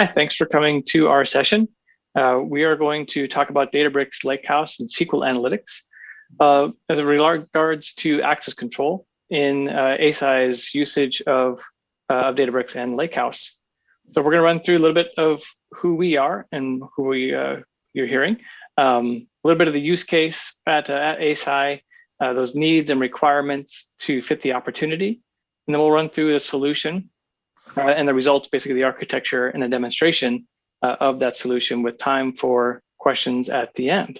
Hi, thanks for coming to our session. We are going to talk about Databricks, Lakehouse, and SQL analytics as it regards to access control in Eisai's usage of Databricks and Lakehouse. So we're going to run through a little bit of who we are and who you're hearing, a little bit of the use case at Eisai, those needs and requirements to fit the opportunity, and then we'll run through the solution and the results, basically the architecture and a demonstration of that solution with time for questions at the end.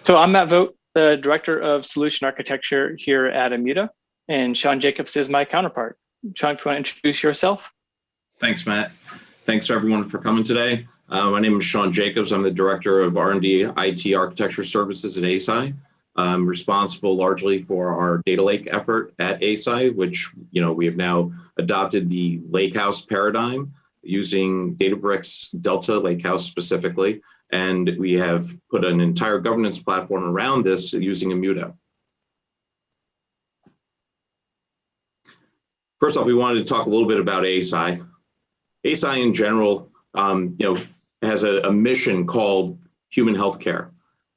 So I'm Matt Vogt, the Director of Solution Architecture here at Immuta, and Sean Jacobs is my counterpart. Sean, if you want to introduce yourself. Thanks, Matt. Thanks everyone for coming today. My name is Sean Jacobs. I'm the Director of R&D IT Architecture Services at Eisai. I'm responsible largely for our data lake effort at Eisai, which we have now adopted the Lakehouse paradigm using Databricks Delta Lakehouse specifically, and we have put an entire governance platform around this using Immuta. First off, we wanted to talk a little bit about Eisai. Eisai in general, has a mission called human healthcare.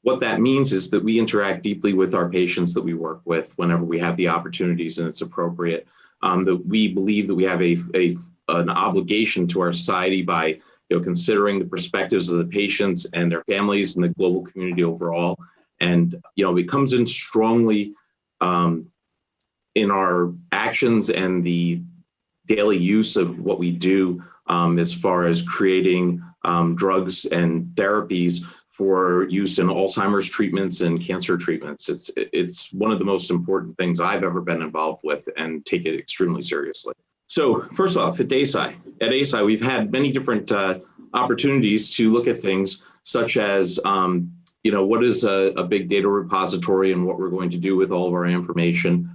What that means is that we interact deeply with our patients that we work with whenever we have the opportunities and it's appropriate. That we believe that we have an obligation to our society by considering the perspectives of the patients and their families and the global community overall. And it comes in strongly in our actions and the daily use of what we do as far as creating drugs and therapies for use in Alzheimer's treatments and cancer treatments. It's one of the most important things I've ever been involved with and take it extremely seriously. So first off, at Eisai, we've had many different opportunities to look at things such as, what is a big data repository and what we're going to do with all of our information.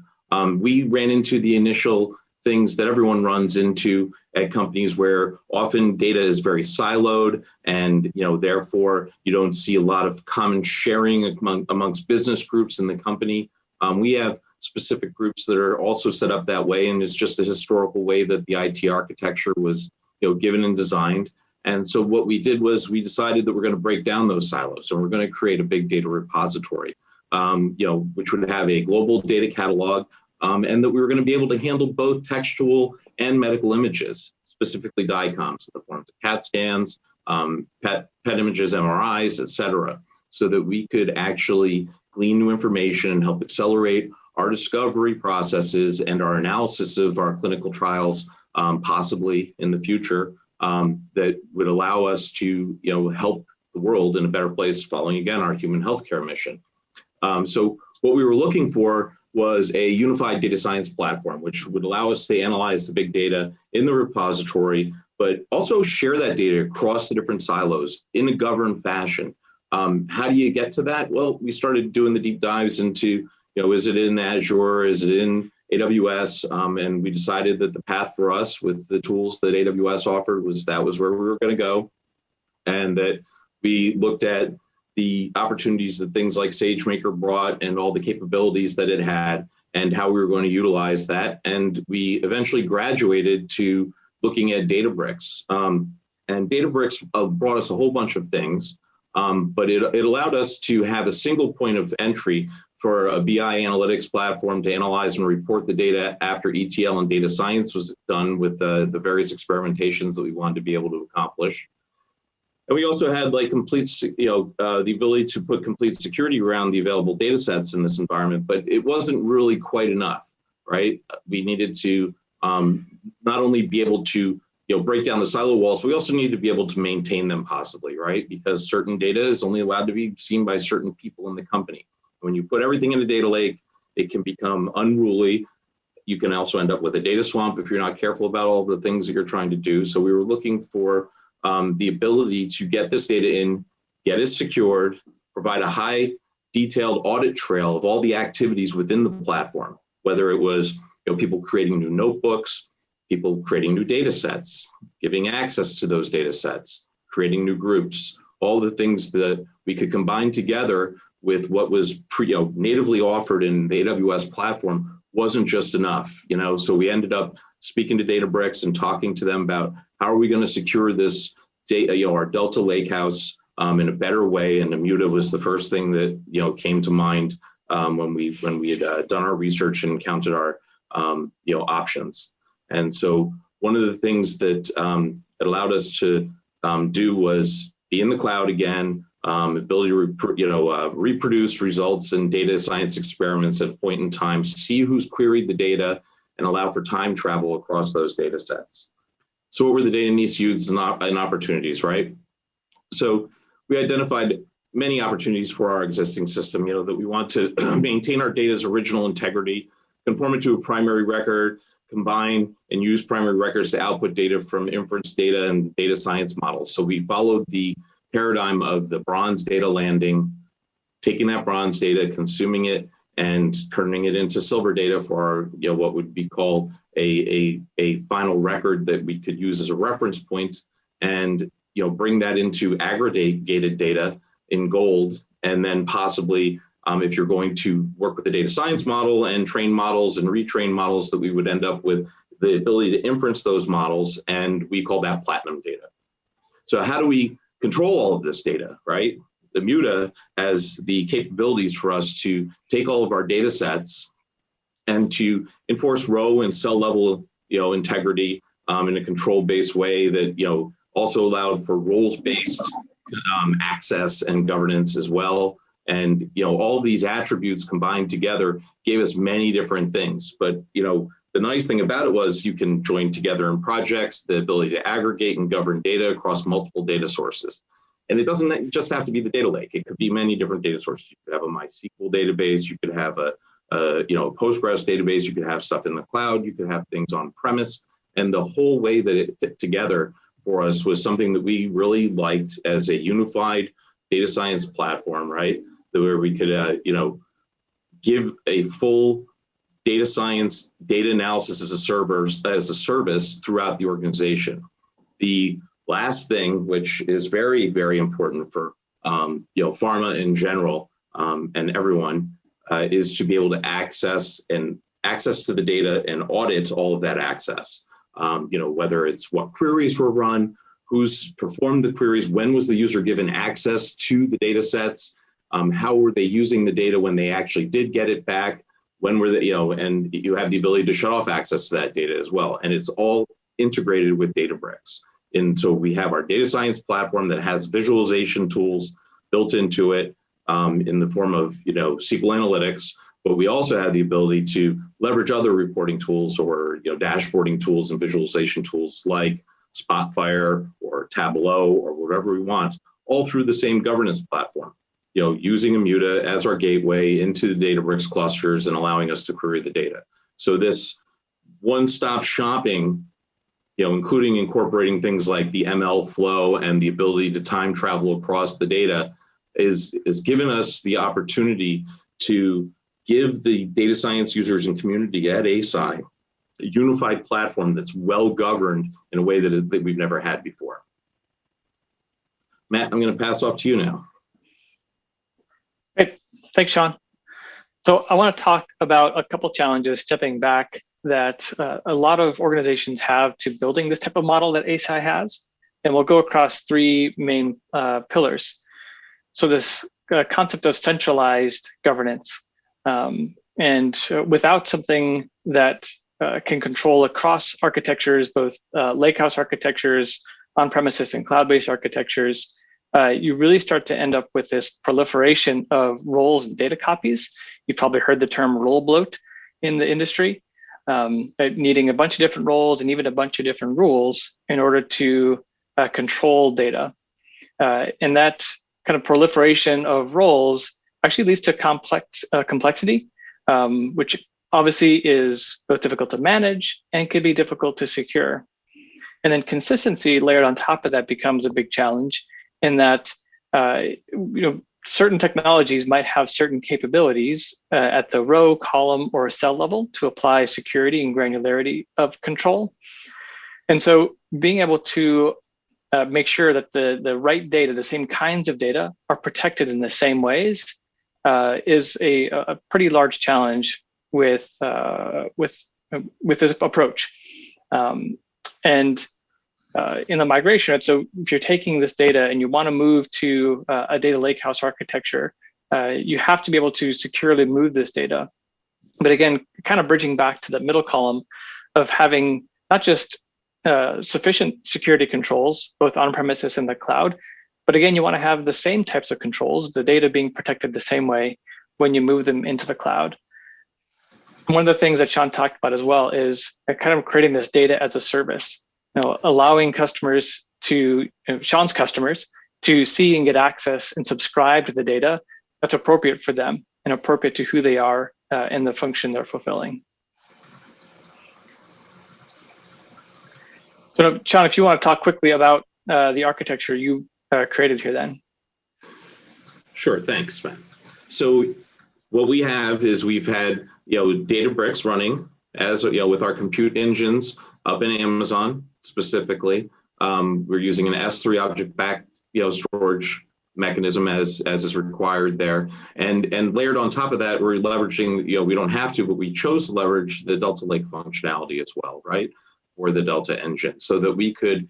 We ran into the initial things that everyone runs into at companies where often data is very siloed and therefore you don't see a lot of common sharing amongst business groups in the company. We have specific groups that are also set up that way, and it's just a historical way that the IT architecture was given and designed. And so what we did was we decided that we're going to break down those silos and we're going to create a big data repository, which would have a global data catalog. And that we were going to be able to handle both textual and medical images, specifically DICOMs in the forms of CAT scans, PET images, MRIs, et cetera, so that we could actually glean new information and help accelerate our discovery processes and our analysis of our clinical trials, possibly in the future, that would allow us to help the world in a better place following, again, our human healthcare mission. So what we were looking for was a unified data science platform, which would allow us to analyze the big data in the repository, but also share that data across the different silos in a governed fashion. How do you get to that? Well, we started doing the deep dives into, is it in Azure, is it in AWS? And we decided that the path for us with the tools that AWS offered was where we were going to go. And that we looked at the opportunities that things like SageMaker brought and all the capabilities that it had and how we were going to utilize that. And we eventually graduated to looking at Databricks. And Databricks brought us a whole bunch of things, but it allowed us to have a single point of entry for a BI analytics platform to analyze and report the data after ETL and data science was done with the various experimentations that we wanted to be able to accomplish. And we also had the ability to put complete security around the available data sets in this environment, but it wasn't really quite enough, right? We needed to not only be able to break down the silo walls, we also need to be able to maintain them possibly, right? Because certain data is only allowed to be seen by certain people in the company. When you put everything in a data lake, it can become unruly. You can also end up with a data swamp if you're not careful about all the things that you're trying to do. So we were looking for the ability to get this data in, get it secured, provide a high detailed audit trail of all the activities within the platform, whether it was people creating new notebooks, people creating new data sets, giving access to those data sets, creating new groups, all the things that we could combine together with what was natively offered in the AWS platform wasn't just enough, so we ended up speaking to Databricks and talking to them about how are we going to secure this data, our Delta Lakehouse in a better way. And Immuta was the first thing that came to mind when we had done our research and counted our options. And so one of the things that it allowed us to do was be in the cloud again, ability to reproduce results in data science experiments at a point in time, see who's queried the data, and allow for time travel across those data sets. So what were the data needs, uses, and opportunities, right? So we identified many opportunities for our existing system, that we want to maintain our data's original integrity, conform it to a primary record, combine and use primary records to output data from inference data and data science models. So we followed the paradigm of the bronze data landing, taking that bronze data, consuming it, and turning it into silver data for our, what would be called a final record that we could use as a reference point, and bring that into aggregated data in gold, and then possibly if you're going to work with a data science model and train models and retrain models, that we would end up with the ability to inference those models, and we call that platinum data. So how do we control all of this data, right? The Immuta has the capabilities for us to take all of our data sets and to enforce row and cell level integrity in a control-based way that also allowed for roles-based access and governance as well. And all these attributes combined together gave us many different things. But the nice thing about it was you can join together in projects, the ability to aggregate and govern data across multiple data sources. And it doesn't just have to be the data lake. It could be many different data sources. You could have a MySQL database. You could have a Postgres database. You could have stuff in the cloud. You could have things on premise. And the whole way that it fit together for us was something that we really liked as a unified data science platform, right? Where we could, give a full data science, data analysis as a service throughout the organization. The last thing, which is very, very important for pharma in general and everyone, is to be able to access to the data and audit all of that access. Whether it's what queries were run, who's performed the queries, when was the user given access to the data sets, how were they using the data when they actually did get it back, when were they, and you have the ability to shut off access to that data as well. And it's all integrated with Databricks. And so we have our data science platform that has visualization tools built into it in the form of SQL analytics, but we also have the ability to leverage other reporting tools or dashboarding tools and visualization tools like Spotfire or Tableau or whatever we want, all through the same governance platform. Using Immuta as our gateway into the Databricks clusters and allowing us to query the data. So this one-stop shopping, including incorporating things like the ML flow and the ability to time travel across the data, is given us the opportunity to give the data science users and community at Eisai a unified platform that's well governed in a way that we've never had before. Matt, I'm going to pass off to you now. Great, thanks, Sean. So I want to talk about a couple challenges stepping back that a lot of organizations have to building this type of model that Eisai has, and we'll go across three main pillars. So this concept of centralized governance, and without something that can control across architectures, both Lakehouse architectures, on-premises and cloud-based architectures, you really start to end up with this proliferation of roles and data copies. You've probably heard the term role bloat in the industry, needing a bunch of different roles and even a bunch of different rules in order to control data. And that kind of proliferation of roles actually leads to complexity, which obviously is both difficult to manage and can be difficult to secure. And then consistency layered on top of that becomes a big challenge in that certain technologies might have certain capabilities at the row, column, or cell level to apply security and granularity of control. And so being able to make sure that the right data, the same kinds of data, are protected in the same ways is a pretty large challenge with this approach. And in the migration, so if you're taking this data and you want to move to a data lakehouse architecture, you have to be able to securely move this data. But again, kind of bridging back to the middle column of having not just sufficient security controls, both on-premises and the cloud, but again, you want to have the same types of controls, the data being protected the same way when you move them into the cloud. One of the things that Sean talked about as well is kind of creating this data as a service, allowing customers to, Sean's customers, to see and get access and subscribe to the data that's appropriate for them and appropriate to who they are and the function they're fulfilling. So Sean, if you want to talk quickly about the architecture you created here then. Sure, thanks, Matt. So what we have is we've had Databricks running as with our compute engines up in Amazon specifically. We're using an S3 object-backed storage mechanism as is required there, and layered on top of that, we're leveraging we don't have to, but we chose to leverage the Delta Lake functionality as well, right, or the Delta engine, so that we could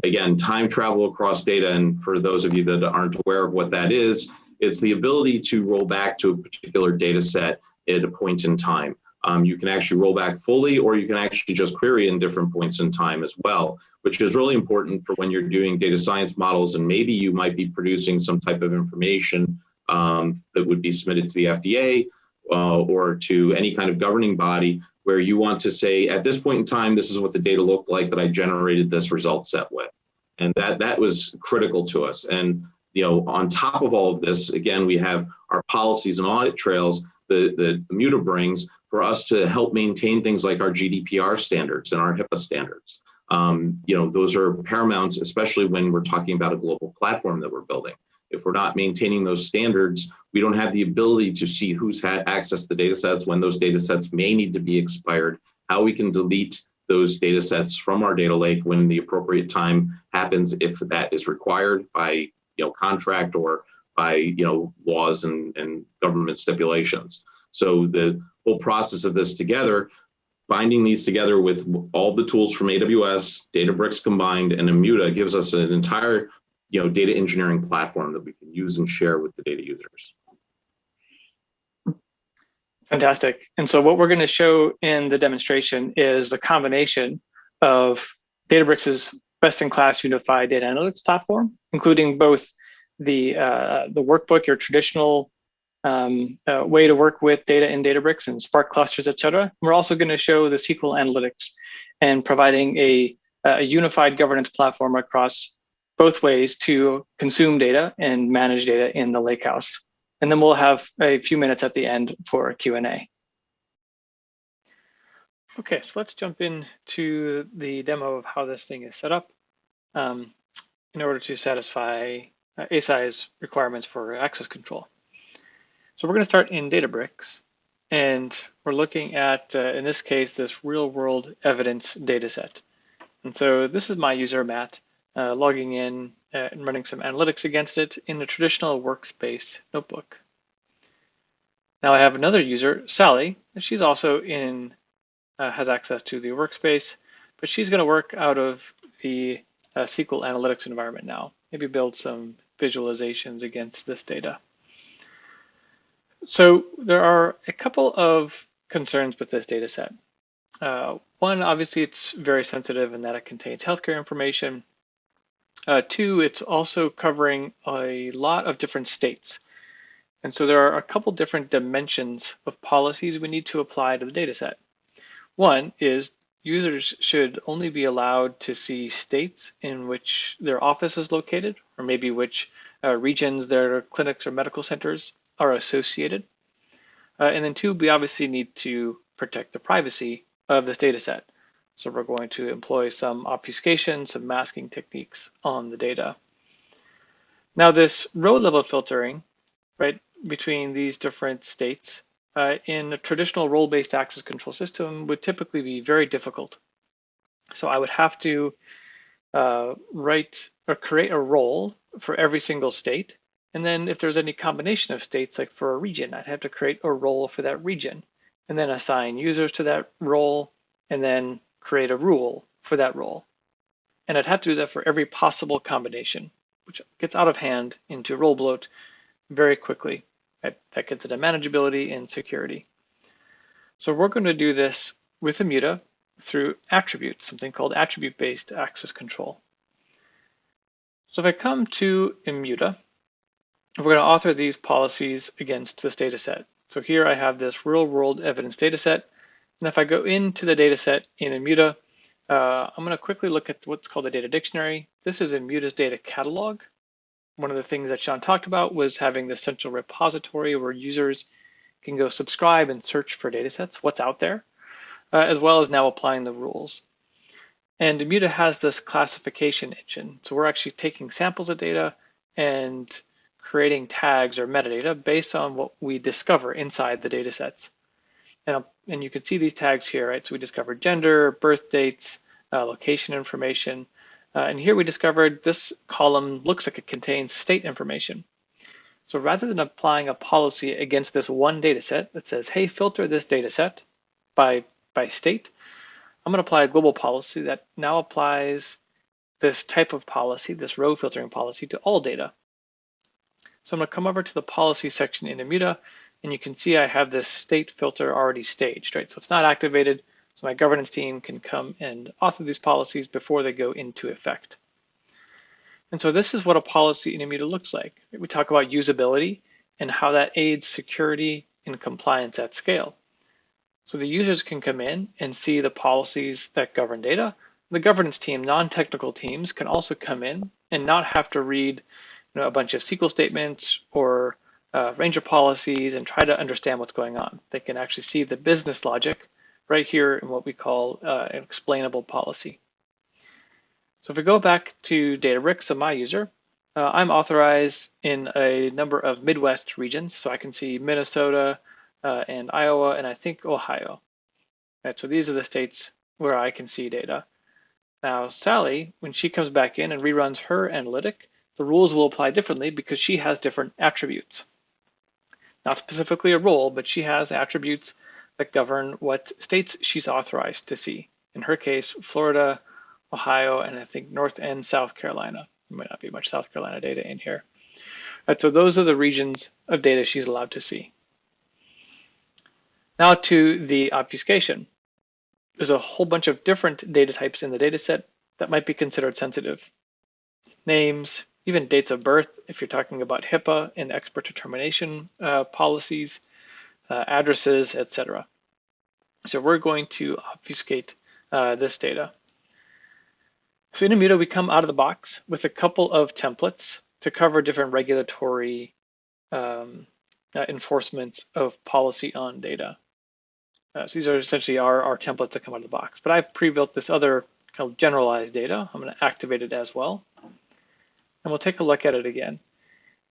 again time travel across data. And for those of you that aren't aware of what that is, it's the ability to roll back to a particular data set at a point in time. You can actually roll back fully, or you can actually just query in different points in time as well, which is really important for when you're doing data science models, and maybe you might be producing some type of information that would be submitted to the FDA or to any kind of governing body, where you want to say, at this point in time, this is what the data looked like that I generated this result set with. And that was critical to us. And on top of all of this, again, we have our policies and audit trails that Immuta brings for us to help maintain things like our GDPR standards and our HIPAA standards. Those are paramount, especially when we're talking about a global platform that we're building. If we're not maintaining those standards, we don't have the ability to see who's had access to the data sets, when those data sets may need to be expired, how we can delete those data sets from our data lake when the appropriate time happens, if that is required by contract or by laws and government stipulations. So the whole process of this together, binding these together with all the tools from AWS, Databricks combined, and Immuta, gives us an entire data engineering platform that we can use and share with the data users. Fantastic. And so what we're going to show in the demonstration is the combination of Databricks' best-in-class unified data analytics platform, including both the workbook, your traditional way to work with data in Databricks and Spark clusters, et cetera. We're also going to show the SQL analytics and providing a unified governance platform across both ways to consume data and manage data in the Lakehouse. And then we'll have a few minutes at the end for Q&A. Okay, so let's jump into the demo of how this thing is set up in order to satisfy Eisai's requirements for access control. So we're going to start in Databricks, and we're looking at, in this case, this real-world evidence data set. And so this is my user, Matt, logging in and running some analytics against it in the traditional workspace notebook. Now I have another user, Sally, and she's also has access to the workspace, but she's going to work out of the SQL analytics environment now, maybe build some visualizations against this data. So there are a couple of concerns with this data set. One, obviously, it's very sensitive in that it contains healthcare information. Two, it's also covering a lot of different states. And so there are a couple different dimensions of policies we need to apply to the data set. One is users should only be allowed to see states in which their office is located, or maybe which regions their clinics or medical centers are associated. And then two, we obviously need to protect the privacy of this data set. So we're going to employ some obfuscation, some masking techniques on the data. Now this row level filtering, right, between these different states in a traditional role-based access control system would typically be very difficult. So I would have to write or create a role for every single state. And then if there's any combination of states, like for a region, I'd have to create a role for that region and then assign users to that role and then create a rule for that role. And I'd have to do that for every possible combination, which gets out of hand into role bloat very quickly. That gets into manageability and security. So we're going to do this with Immuta through attributes, something called attribute-based access control. So if I come to Immuta, we're going to author these policies against this data set. So here I have this real-world evidence data set. And if I go into the data set in Immuta, I'm going to quickly look at what's called the data dictionary. This is Immuta's data catalog. One of the things that Sean talked about was having the central repository where users can go subscribe and search for data sets, what's out there, as well as now applying the rules. And Immuta has this classification engine. So we're actually taking samples of data and creating tags or metadata based on what we discover inside the data sets. And you can see these tags here, right? So we discovered gender, birth dates, location information. And here we discovered this column looks like it contains state information. So rather than applying a policy against this one data set that says, hey, filter this data set by state, I'm going to apply a global policy that now applies this type of policy, this row filtering policy, to all data. So I'm going to come over to the policy section in Immuta, and you can see I have this state filter already staged, right? So it's not activated, so my governance team can come and author these policies before they go into effect. And so this is what a policy in Immuta looks like. We talk about usability and how that aids security and compliance at scale. So the users can come in and see the policies that govern data. The governance team, non-technical teams, can also come in and not have to read a bunch of SQL statements or Ranger policies and try to understand what's going on. They can actually see the business logic right here in what we call an explainable policy. So if we go back to Databricks, so my user, I'm authorized in a number of Midwest regions. So I can see Minnesota and Iowa, and I think Ohio. Right, so these are the states where I can see data. Now, Sally, when she comes back in and reruns her analytic, the rules will apply differently because she has different attributes. Not specifically a role, but she has attributes that govern what states she's authorized to see. In her case, Florida, Ohio, and I think North and South Carolina. There might not be much South Carolina data in here. Right, so those are the regions of data she's allowed to see. Now to the obfuscation. There's a whole bunch of different data types in the data set that might be considered sensitive. Names, even dates of birth, if you're talking about HIPAA and expert determination policies, addresses, etc. So we're going to obfuscate this data. So in Immuta, we come out of the box with a couple of templates to cover different regulatory enforcements of policy on data. So these are essentially our templates that come out of the box. But I've pre-built this other kind of generalized data. I'm going to activate it as well. And we'll take a look at it again.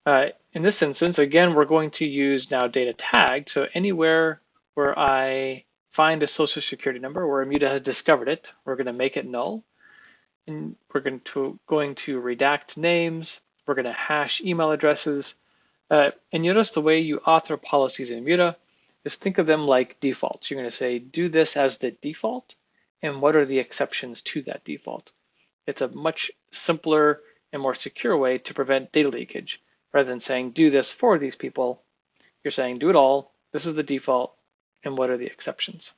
In this instance, again, we're going to use now data tagged. So anywhere where I find a social security number where Immuta has discovered it, we're going to make it null. And we're going to redact names. We're going to hash email addresses. And you notice the way you author policies in Immuta is think of them like defaults. You're going to say, do this as the default, and what are the exceptions to that default? It's a much simpler and more secure way to prevent data leakage. Rather than saying, do this for these people, you're saying, do it all, this is the default, and what are the exceptions?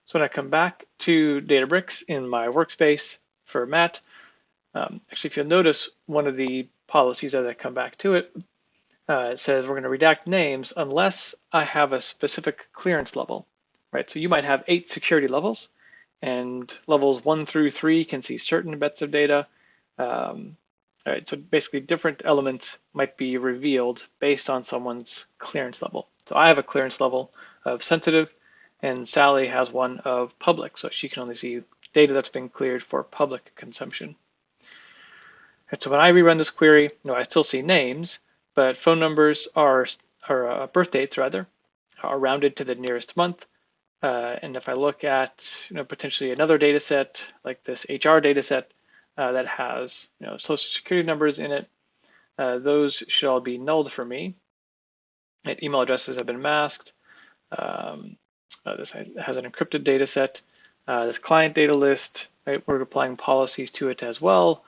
So when I come back to Databricks in my workspace for Matt, actually, if you'll notice, one of the policies as I come back to it, it says we're going to redact names unless I have a specific clearance level, right? So you might have 8 security levels, and levels 1 through 3 can see certain bits of data. All right, so basically different elements might be revealed based on someone's clearance level. So I have a clearance level of sensitive, and Sally has one of public, so she can only see data that's been cleared for public consumption. And so when I rerun this query, I still see names, but phone numbers or birth dates rather are rounded to the nearest month. And if I look at potentially another data set like this HR data set that has social security numbers in it, those should all be nulled for me. And email addresses have been masked. This has an encrypted data set. This client data list, right? We're applying policies to it as well.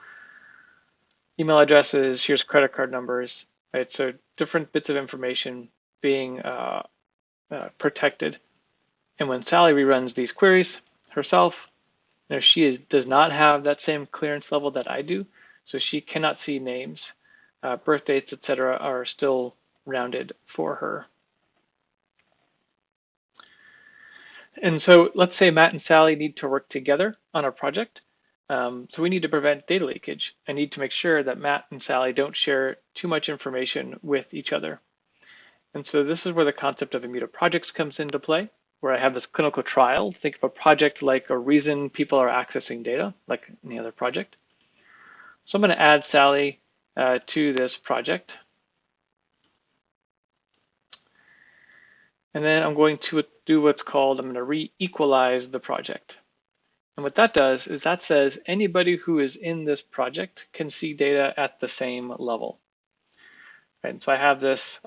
Email addresses, here's credit card numbers, right? So different bits of information being protected. And when Sally reruns these queries herself, she does not have that same clearance level that I do, so she cannot see names. Birth dates, etc., are still rounded for her. And so let's say Matt and Sally need to work together on a project. So we need to prevent data leakage. I need to make sure that Matt and Sally don't share too much information with each other. And so this is where the concept of Immuta projects comes into play, where I have this clinical trial. Think of a project like a reason people are accessing data, like any other project. So I'm going to add Sally to this project. And then I'm going to do what's called, I'm going to re-equalize the project. And what that does is that says anybody who is in this project can see data at the same level. And so I have this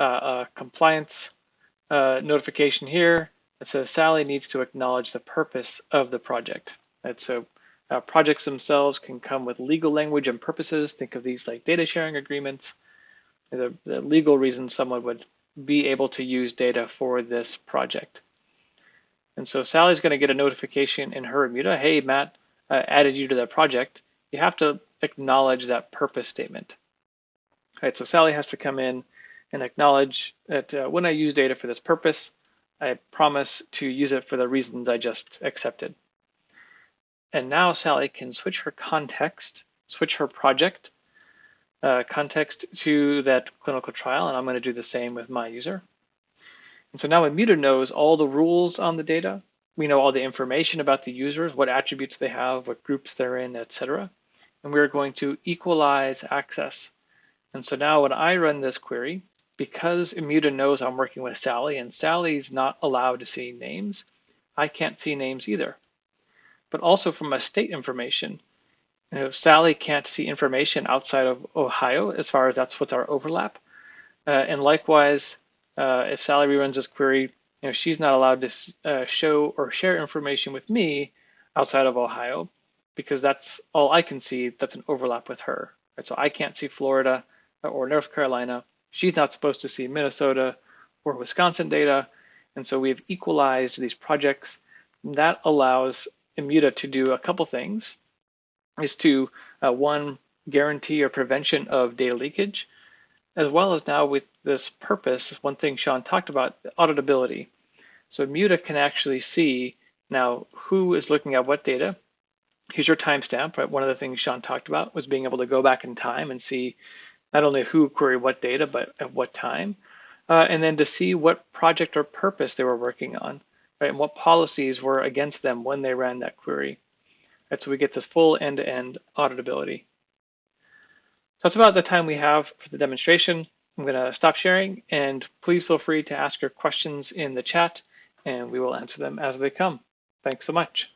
compliance notification here that says Sally needs to acknowledge the purpose of the project. And so projects themselves can come with legal language and purposes. Think of these like data sharing agreements, the legal reasons someone would be able to use data for this project. And so Sally's going to get a notification in her Immuta, hey, Matt added you to that project. You have to acknowledge that purpose statement. All right, so Sally has to come in and acknowledge that when I use data for this purpose, I promise to use it for the reasons I just accepted. And now Sally can switch her context, switch her project context to that clinical trial, and I'm going to do the same with my user. And so now Immuta knows all the rules on the data. We know all the information about the users, what attributes they have, what groups they're in, etc. And we're going to equalize access. And so now when I run this query, because Immuta knows I'm working with Sally and Sally's not allowed to see names, I can't see names either. But also from a state information, Sally can't see information outside of Ohio as far as that's what's our overlap. And likewise, if Sally reruns this query, she's not allowed to show or share information with me outside of Ohio because that's all I can see. That's an overlap with her. Right? So I can't see Florida or North Carolina. She's not supposed to see Minnesota or Wisconsin data. And so we've equalized these projects. That allows Immuta to do a couple things, is to one, guarantee or prevention of data leakage, as well as now with this purpose, one thing Sean talked about, auditability. So Immuta can actually see now who is looking at what data. Here's your timestamp, right? One of the things Sean talked about was being able to go back in time and see not only who queried what data, but at what time, and then to see what project or purpose they were working on, right? And what policies were against them when they ran that query. Right? So we get this full end-to-end auditability. So that's about the time we have for the demonstration. I'm going to stop sharing, and please feel free to ask your questions in the chat, and we will answer them as they come. Thanks so much.